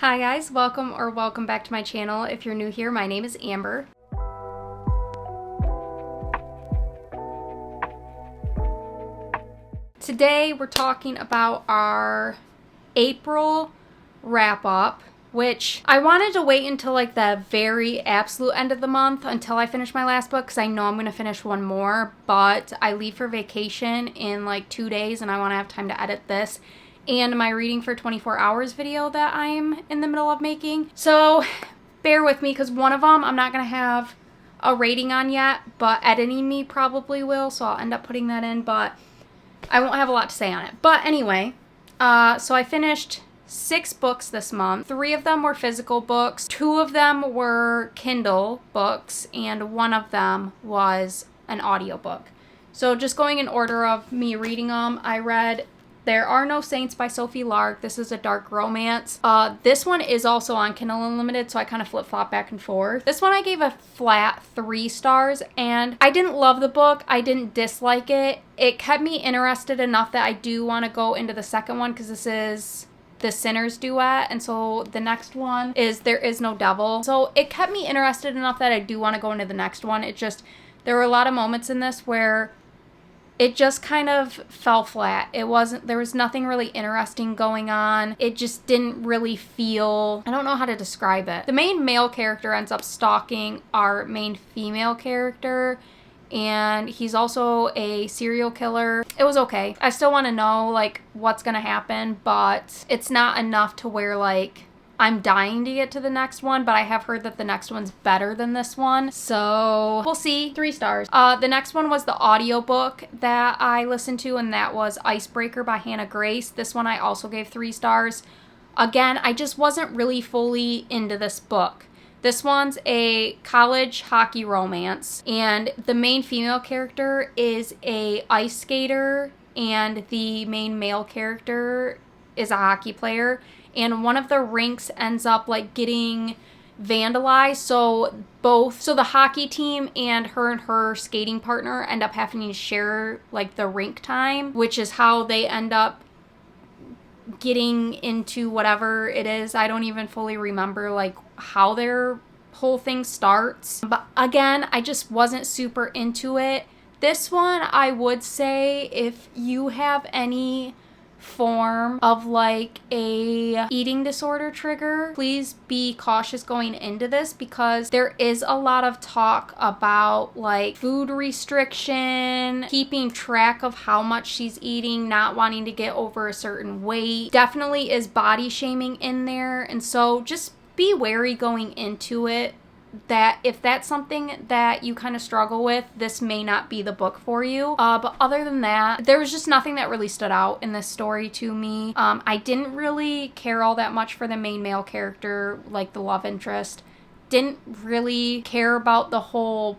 Hi guys, welcome back to my channel. If you're new here, my name is Amber. Today we're talking about our April wrap up, which I wanted to wait until like the very absolute end of the month until I finish my last book because I know I'm going to finish one more, but I leave for vacation in like 2 days and I want to have time to edit this and my reading for 24 hours video that I'm in the middle of making. So bear with me because one of them I'm not going to have a rating on yet, but editing me probably will, so I'll end up putting that in, but I won't have a lot to say on it. But anyway, so I finished 6 books this month. 3 of them were physical books, 2 of them were Kindle books, and 1 of them was an audiobook. So just going in order of me reading them, I read There Are No Saints by Sophie Lark. This is a dark romance. This one is also on Kindle Unlimited, so I kind of flip-flop back and forth. This one I gave a flat 3 stars, and I didn't love the book. I didn't dislike it. It kept me interested enough that I do want to go into the second one because this is The Sinner's Duet, and so the next one is There Is No Devil. So it kept me interested enough that I do want to go into the next one. It just, there were a lot of moments in this where it just kind of fell flat. There was nothing really interesting going on. It just didn't really feel, I don't know how to describe it. The main male character ends up stalking our main female character, and he's also a serial killer. It was okay. I still want to know like what's gonna happen, but it's not enough to where like I'm dying to get to the next one, but I have heard that the next one's better than this one. So we'll see. 3 stars. The next one was the audiobook that I listened to, and that was Icebreaker by Hannah Grace. This one I also gave 3 stars. Again, I just wasn't really fully into this book. This one's a college hockey romance, and the main female character is a ice skater, and the main male character is a hockey player. And one of the rinks ends up like getting vandalized, so the hockey team and her skating partner end up having to share like the rink time, which is how they end up getting into whatever it is. I don't even fully remember like how their whole thing starts, but again, I just wasn't super into it. This one, I would say if you have any form of like a eating disorder trigger, please be cautious going into this because there is a lot of talk about like food restriction, keeping track of how much she's eating, not wanting to get over a certain weight. Definitely is body shaming in there, and so just be wary going into it that if that's something that you kind of struggle with, this may not be the book for you. But other than that, there was just nothing that really stood out in this story to me. I didn't really care all that much for the main male character, like the love interest. Didn't really care about the whole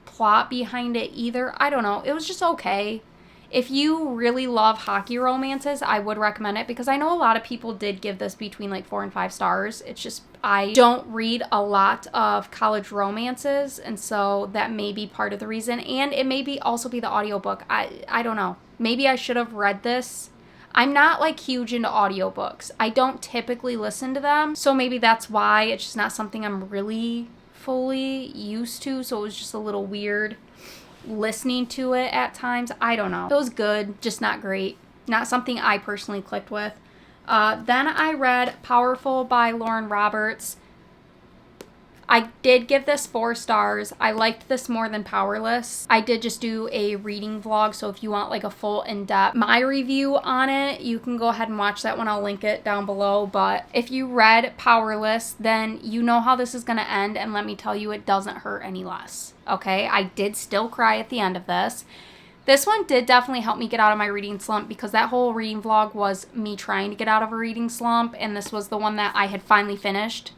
plot behind it either. I don't know. It was just okay. If you really love hockey romances, I would recommend it because I know a lot of people did give this between like 4 and 5 stars. It's just, I don't read a lot of college romances, and so that may be part of the reason. And it may also be the audiobook. I don't know. Maybe I should have read this. I'm not like huge into audiobooks. I don't typically listen to them, so maybe that's why. It's just not something I'm really fully used to, so it was just a little weird listening to it at times. I don't know. It was good, just not great. Not something I personally clicked with. Then I read Powerful by Lauren Roberts. I did give this 4 stars. I liked this more than Powerless. I did just do a reading vlog, so if you want like a full in-depth my review on it, you can go ahead and watch that one. I'll link it down below. But if you read Powerless, then you know how this is going to end, and let me tell you, it doesn't hurt any less. Okay? I did still cry at the end of this. This one did definitely help me get out of my reading slump because that whole reading vlog was me trying to get out of a reading slump, and this was the one that I had finally finished.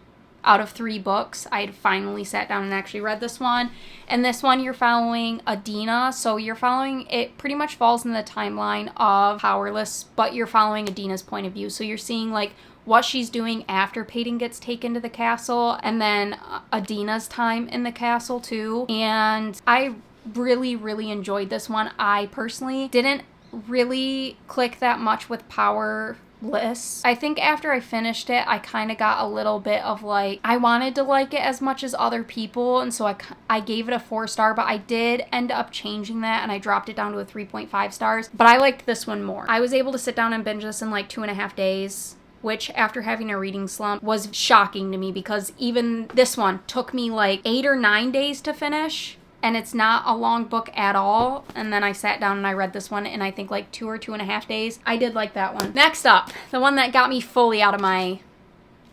Out of 3 books, I had finally sat down and actually read this one. And this one, you're following Adina. So you're following, it pretty much falls in the timeline of Powerless, but you're following Adina's point of view. So you're seeing like what she's doing after Peyton gets taken to the castle, and then Adina's time in the castle too. And I really, really enjoyed this one. I personally didn't really click that much with Powerless lists. I think after I finished it, I kind of got a little bit of like, I wanted to like it as much as other people, and so I gave it a 4-star, but I did end up changing that and I dropped it down to a 3.5 stars, but I liked this one more. I was able to sit down and binge this in like 2.5 days, which after having a reading slump was shocking to me because even this one took me like 8 or 9 days to finish. And it's not a long book at all. And then I sat down and I read this one in I think like 2 or 2.5 days. I did like that one. Next up, the one that got me fully out of my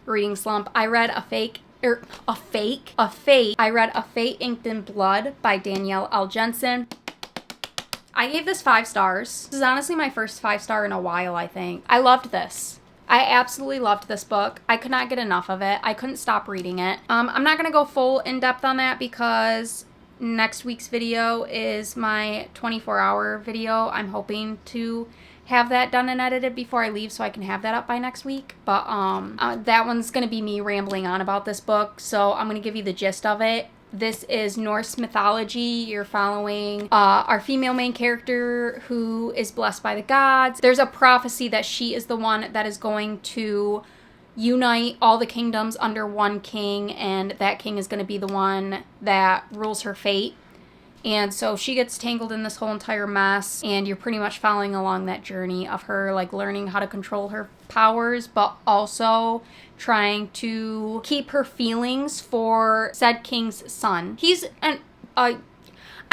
reading slump. I read A Fate Inked in Blood by Danielle L. Jensen. I gave this 5 stars. This is honestly my first 5-star in a while, I think. I loved this. I absolutely loved this book. I could not get enough of it. I couldn't stop reading it. I'm not going to go full in depth on that because next week's video is my 24-hour video. I'm hoping to have that done and edited before I leave so I can have that up by next week. But that one's going to be me rambling on about this book, so I'm going to give you the gist of it. This is Norse mythology. You're following our female main character who is blessed by the gods. There's a prophecy that she is the one that is going to unite all the kingdoms under one king, and that king is going to be the one that rules her fate. And so she gets tangled in this whole entire mess, and you're pretty much following along that journey of her like learning how to control her powers, but also trying to keep her feelings for said king's son. He's I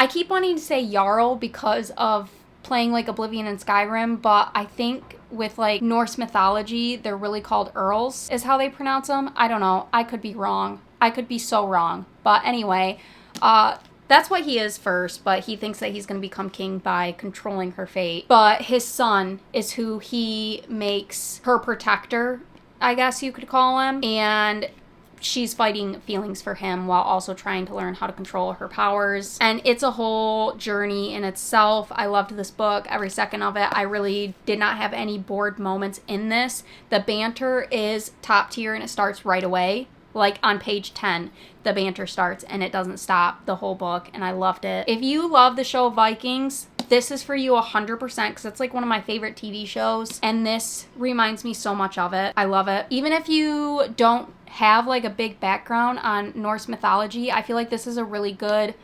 keep wanting to say Jarl because of playing like Oblivion and Skyrim, but I think with like Norse mythology, they're really called Earls is how they pronounce them. I don't know. I could be wrong. I could be so wrong. But anyway, that's what he is first, but he thinks that he's going to become king by controlling her fate. But his son is who he makes her protector, I guess you could call him. And she's fighting feelings for him while also trying to learn how to control her powers. And it's a whole journey in itself. I loved this book, every second of it. I really did not have any bored moments in this. The banter is top tier and it starts right away. Like on page 10, the banter starts and it doesn't stop the whole book, and I loved it. If you love the show Vikings, this is for you 100% because it's like one of my favorite TV shows, and this reminds me so much of it. I love it. Even if you don't have like a big background on Norse mythology, I feel like this is a really good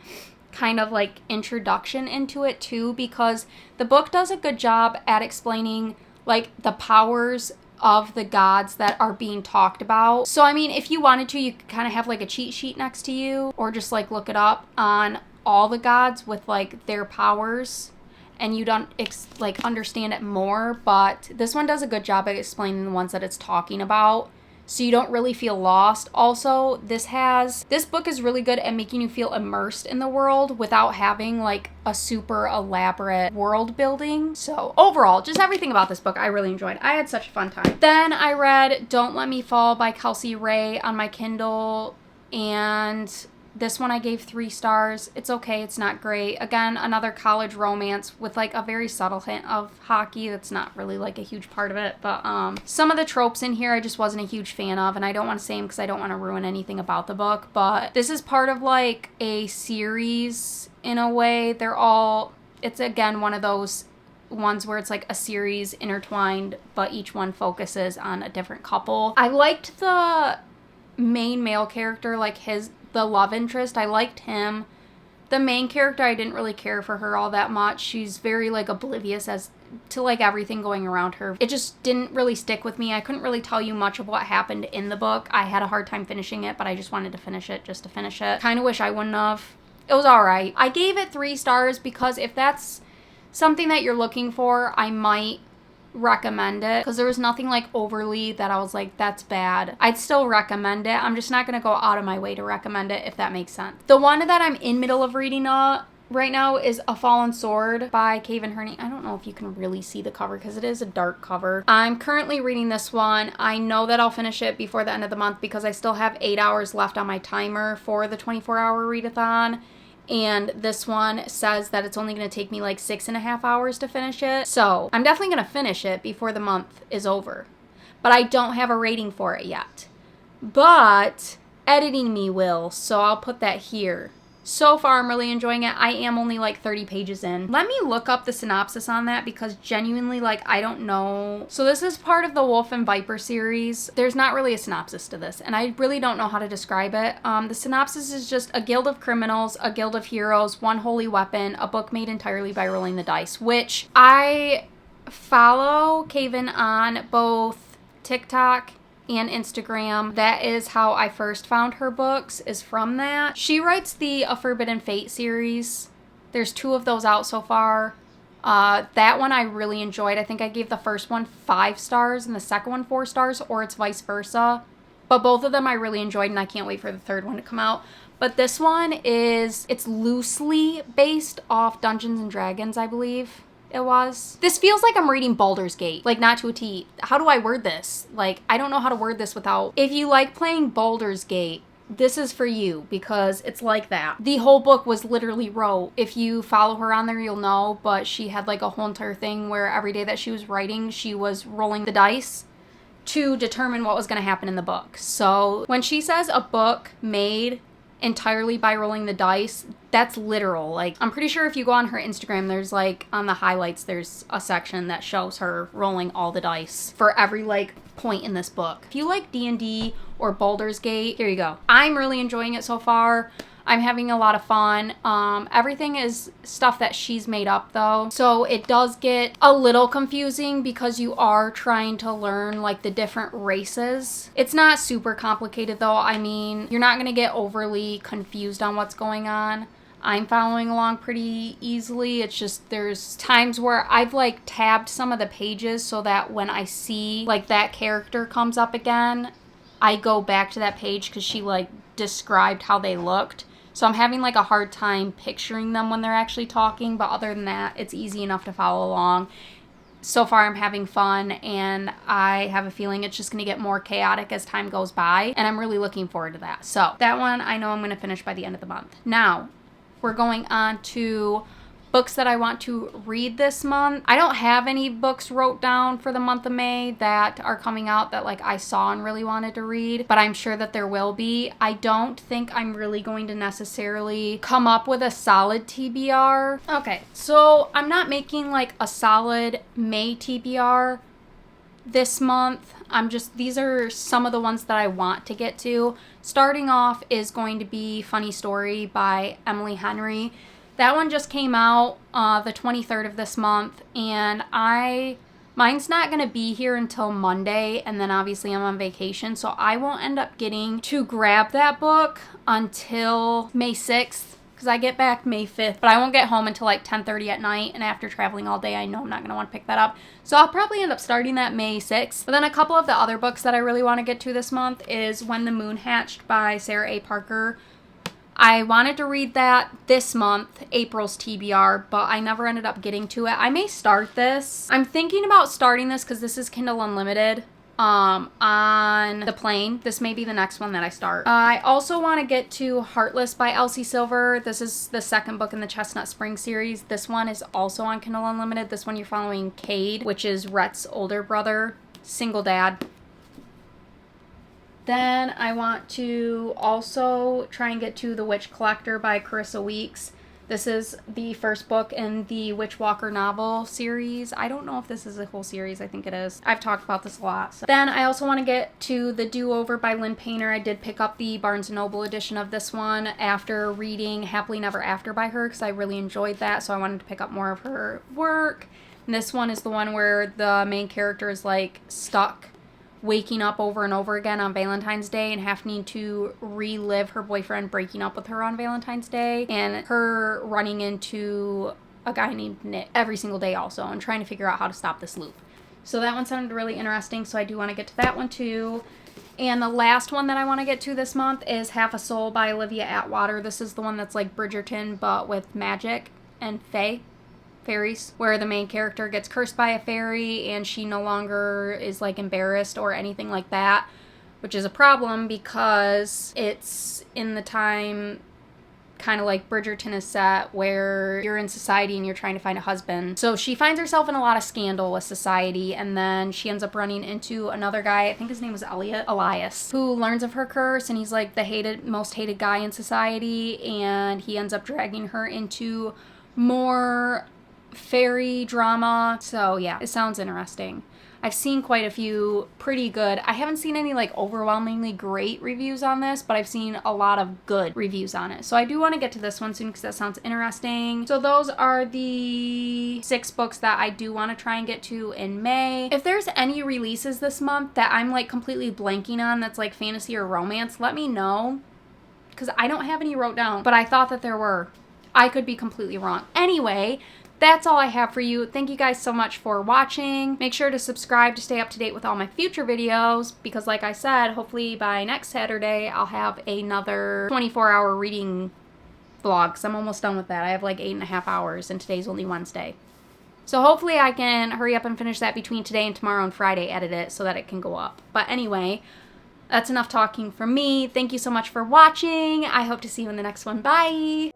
kind of like introduction into it too, because the book does a good job at explaining like the powers of the gods that are being talked about. So I mean, if you wanted to, you could kind of have like a cheat sheet next to you, or just like look it up on all the gods with like their powers, and you don't like understand it more. But this one does a good job at explaining the ones that it's talking about, so you don't really feel lost. Also, this book is really good at making you feel immersed in the world without having like a super elaborate world building. So overall, just everything about this book I really enjoyed. I had such a fun time. Then I read Don't Let Me Fall by Kelsey Ray on my Kindle, and this one I gave 3 stars. It's okay, it's not great. Again, another college romance with like a very subtle hint of hockey that's not really like a huge part of it. But some of the tropes in here I just wasn't a huge fan of, and I don't want to say them because I don't want to ruin anything about the book. But this is part of like a series in a way. It's again one of those ones where it's like a series intertwined, but each one focuses on a different couple. I liked the main male character, like the love interest. I liked him. The main character, I didn't really care for her all that much. She's very like oblivious as to like everything going around her. It just didn't really stick with me. I couldn't really tell you much of what happened in the book. I had a hard time finishing it, but I just wanted to finish it just to finish it. Kind of wish I wouldn't have. It was alright. I gave it 3 stars because if that's something that you're looking for, I might recommend it, because there was nothing like overly that I was like, that's bad. I'd still recommend it. I'm just not going to go out of my way to recommend it, if that makes sense. The one that I'm in middle of reading right now is A Fallen Sword by Caven Herney. I don't know if you can really see the cover because it is a dark cover. I'm currently reading this one. I know that I'll finish it before the end of the month because I still have 8 hours left on my timer for the 24-hour readathon. And this one says that it's only going to take me like 6.5 hours to finish it. So I'm definitely going to finish it before the month is over. But I don't have a rating for it yet. But editing me will, so I'll put that here. So far, I'm really enjoying it. I am only like 30 pages in. Let me look up the synopsis on that because genuinely, like, I don't know. So this is part of the Wolf and Viper series. There's not really a synopsis to this, and I really don't know how to describe it. The synopsis is just a guild of criminals, a guild of heroes, one holy weapon, a book made entirely by rolling the dice, which I follow Caven on both TikTok and Instagram. That is how I first found her books, is from that. She writes the A Forbidden Fate series. There's 2 of those out so far. That one I really enjoyed. I think I gave the first one 5 stars and the second one 4 stars, or it's vice versa. But both of them I really enjoyed, and I can't wait for the third one to come out. But this one it's loosely based off Dungeons and Dragons, I believe it was. This feels like I'm reading Baldur's Gate, like not to a T. How do I word this? Like, I don't know how to word this without... If you like playing Baldur's Gate, this is for you because it's like that. The whole book was literally wrote. If you follow her on there, you'll know, but she had like a whole entire thing where every day that she was writing, she was rolling the dice to determine what was going to happen in the book. So when she says a book made entirely by rolling the dice, that's literal. Like, I'm pretty sure if you go on her Instagram, there's like on the highlights, there's a section that shows her rolling all the dice for every like point in this book. If you like D&D or Baldur's Gate, here you go. I'm really enjoying it so far. I'm having a lot of fun. Everything is stuff that she's made up though. So it does get a little confusing because you are trying to learn like the different races. It's not super complicated though. I mean, you're not gonna get overly confused on what's going on. I'm following along pretty easily. It's just there's times where I've like tabbed some of the pages so that when I see like that character comes up again, I go back to that page because she like described how they looked. So I'm having like a hard time picturing them when they're actually talking, but other than that, it's easy enough to follow along. So far, I'm having fun, and I have a feeling it's just going to get more chaotic as time goes by, and I'm really looking forward to that. So that one, I know I'm going to finish by the end of the month. Now, we're going on to books that I want to read this month. I don't have any books wrote down for the month of May that are coming out that like I saw and really wanted to read, but I'm sure that there will be. I don't think I'm really going to necessarily come up with a solid TBR. Okay, so I'm not making like a solid May TBR this month. These are some of the ones that I want to get to. Starting off is going to be Funny Story by Emily Henry. That one just came out the 23rd of this month, and mine's not going to be here until Monday, and then obviously I'm on vacation, so I won't end up getting to grab that book until May 6th, because I get back May 5th, but I won't get home until like 10:30 at night, and after traveling all day, I know I'm not going to want to pick that up, so I'll probably end up starting that May 6th. But then a couple of the other books that I really want to get to this month is When the Moon Hatched by Sarah A. Parker. I wanted to read that this month, April's TBR, but I never ended up getting to it. I may start this. I'm thinking about starting this because this is Kindle Unlimited on the plane. This may be the next one that I start. I also want to get to Heartless by Elsie Silver. This is the second book in the Chestnut Spring series. This one is also on Kindle Unlimited. This one you're following Cade, which is Rhett's older brother, single dad. Then I want to also try and get to The Witch Collector by Carissa Weeks. This is the first book in the Witchwalker novel series. I don't know if this is a whole series. I think it is. I've talked about this a lot. So. Then I also want to get to The Do-Over by Lynn Painter. I did pick up the Barnes & Noble edition of this one after reading Happily Never After by her because I really enjoyed that, so I wanted to pick up more of her work. And this one is the one where the main character is like stuck waking up over and over again on Valentine's Day and having to relive her boyfriend breaking up with her on Valentine's Day and her running into a guy named Nick every single day also and trying to figure out how to stop this loop. So that one sounded really interesting, so I do want to get to that one too. And the last one that I want to get to this month is Half a Soul by Olivia Atwater. This is the one that's like Bridgerton but with magic and fairies, where the main character gets cursed by a fairy and she no longer is like embarrassed or anything like that, which is a problem because it's in the time kind of like Bridgerton is set, where you're in society and you're trying to find a husband. So she finds herself in a lot of scandal with society, and then she ends up running into another guy, I think his name was Elias, who learns of her curse, and he's like the most hated guy in society, and he ends up dragging her into more fairy drama. So yeah, it sounds interesting. I've seen quite a few pretty good. I haven't seen any like overwhelmingly great reviews on this, but I've seen a lot of good reviews on it. So I do want to get to this one soon because that sounds interesting. So those are the 6 books that I do want to try and get to in May. If there's any releases this month that I'm like completely blanking on that's like fantasy or romance, let me know, because I don't have any wrote down, but I thought that there were. I could be completely wrong. Anyway, that's all I have for you. Thank you guys so much for watching. Make sure to subscribe to stay up to date with all my future videos, because like I said, hopefully by next Saturday, I'll have another 24-hour reading vlog, because I'm almost done with that. I have like 8.5 hours, and today's only Wednesday. So hopefully I can hurry up and finish that between today and tomorrow and Friday, edit it so that it can go up. But anyway, that's enough talking from me. Thank you so much for watching. I hope to see you in the next one. Bye!